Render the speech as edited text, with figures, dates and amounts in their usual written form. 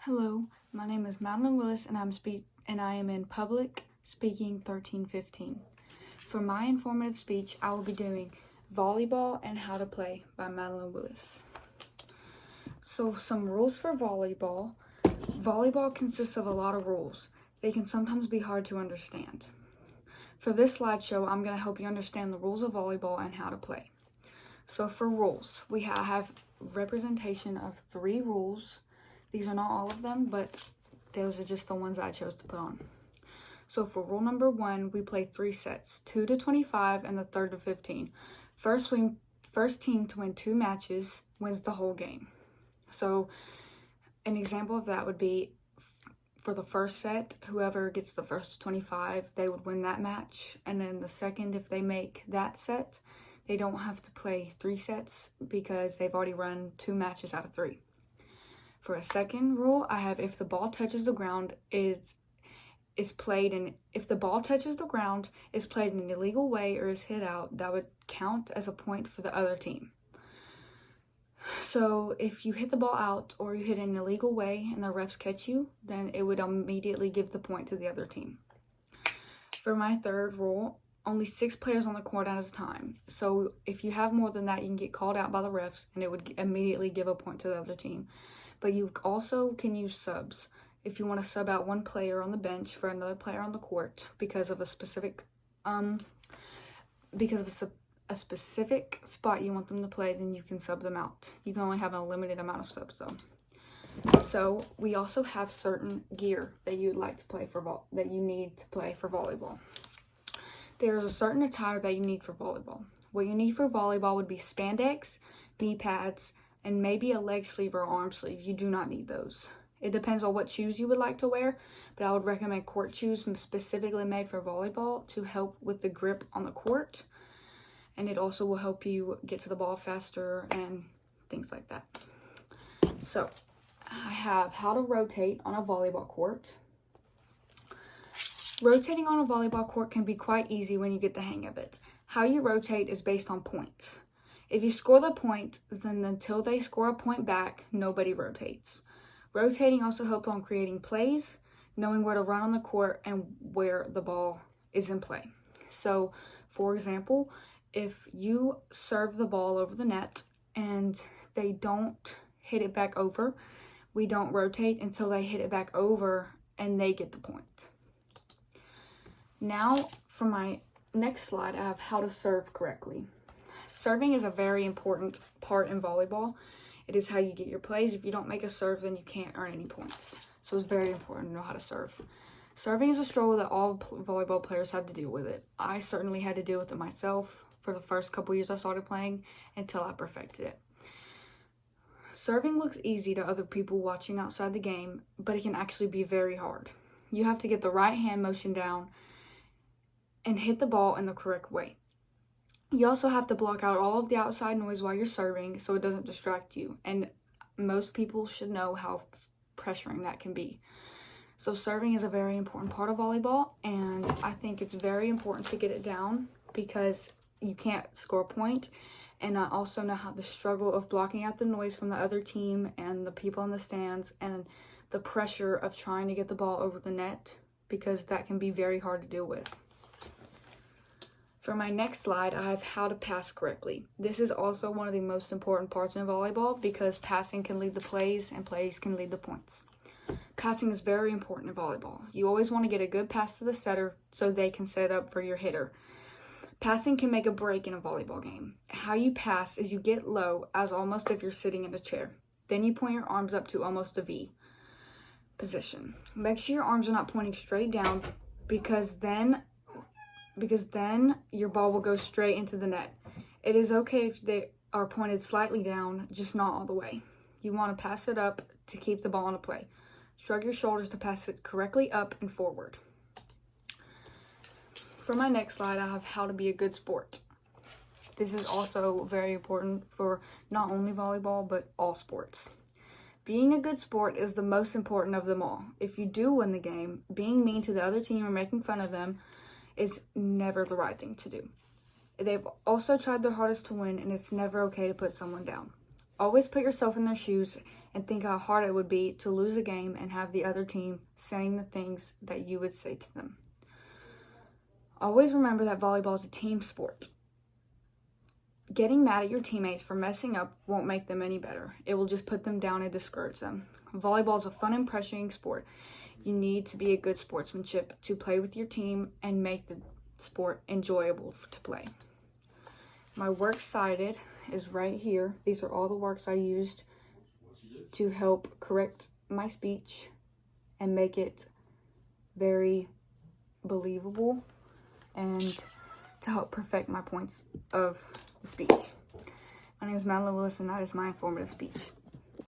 Hello, my name is Madeline Willis and I am in Public Speaking 1315. For my informative speech, I will be doing Volleyball and How to Play by Madeline Willis. So some rules for volleyball. Volleyball consists of a lot of rules. They can sometimes be hard to understand. For this slideshow, I'm going to help you understand the rules of volleyball and how to play. So for rules, I have representation of 3 rules. These are not all of them, but those are just the ones I chose to put on. So for rule number 1, we play 3 sets, 2 to 25 and the third to 15. First team to win 2 matches wins the whole game. So an example of that would be for the first set, whoever gets the first to 25, they would win that match. And then the second, if they make that set, they don't have to play 3 sets because they've already run 2 matches out of 3. For a second rule, I have if the ball touches the ground is played in an illegal way or is hit out, that would count as a point for the other team. So if you hit the ball out or you hit it in an illegal way and the refs catch you, then it would immediately give the point to the other team. For my third rule, only 6 players on the court at a time. So if you have more than that, you can get called out by the refs and it would immediately give a point to the other team. But you also can use subs. If you want to sub out one player on the bench for another player on the court because of a specific spot you want them to play, then you can sub them out. You can only have a limited amount of subs though. So we also have certain gear that you would like to play that you need to play for volleyball. There's a certain attire that you need for volleyball. What you need for volleyball would be spandex, knee pads, and maybe a leg sleeve or arm sleeve. You do not need those. It depends on what shoes you would like to wear, but I would recommend court shoes specifically made for volleyball to help with the grip on the court. And it also will help you get to the ball faster and things like that. So I have how to rotate on a volleyball court. Rotating on a volleyball court can be quite easy when you get the hang of it. How you rotate is based on points. If you score the point, then until they score a point back, nobody rotates. Rotating also helps on creating plays, knowing where to run on the court, and where the ball is in play. So, for example, if you serve the ball over the net and they don't hit it back over, we don't rotate until they hit it back over and they get the point. Now, for my next slide, I have how to serve correctly. Serving is a very important part in volleyball. It is how you get your plays. If you don't make a serve, then you can't earn any points. So it's very important to know how to serve. Serving is a struggle that all volleyball players have to deal with it. I certainly had to deal with it myself for the first couple years I started playing until I perfected it. Serving looks easy to other people watching outside the game, but it can actually be very hard. You have to get the right hand motion down and hit the ball in the correct way. You also have to block out all of the outside noise while you're serving so it doesn't distract you. And most people should know how pressuring that can be. So serving is a very important part of volleyball, and I think it's very important to get it down because you can't score a point. And I also know how the struggle of blocking out the noise from the other team and the people in the stands and the pressure of trying to get the ball over the net, because that can be very hard to deal with. For my next slide, I have how to pass correctly. This is also one of the most important parts in volleyball because passing can lead to plays and plays can lead to points. Passing is very important in volleyball. You always want to get a good pass to the setter so they can set up for your hitter. Passing can make a break in a volleyball game. How you pass is you get low as almost if you're sitting in a chair. Then you point your arms up to almost a V position. Make sure your arms are not pointing straight down because then your ball will go straight into the net. It is okay if they are pointed slightly down, just not all the way. You want to pass it up to keep the ball in play. Shrug your shoulders to pass it correctly up and forward. For my next slide, I have how to be a good sport. This is also very important for not only volleyball, but all sports. Being a good sport is the most important of them all. If you do win the game, being mean to the other team or making fun of them is never the right thing to do. They've also tried their hardest to win, and it's never okay to put someone down. Always put yourself in their shoes and think how hard it would be to lose a game and have the other team saying the things that you would say to them. Always remember that volleyball is a team sport. Getting mad at your teammates for messing up won't make them any better. It will just put them down and discourage them. Volleyball is a fun and pressuring sport. You need to be a good sportsmanship to play with your team and make the sport enjoyable to play. My works cited is right here. These are all the works I used to help correct my speech and make it very believable and to help perfect my points of the speech. My name is Madeline Willis, and that is my informative speech.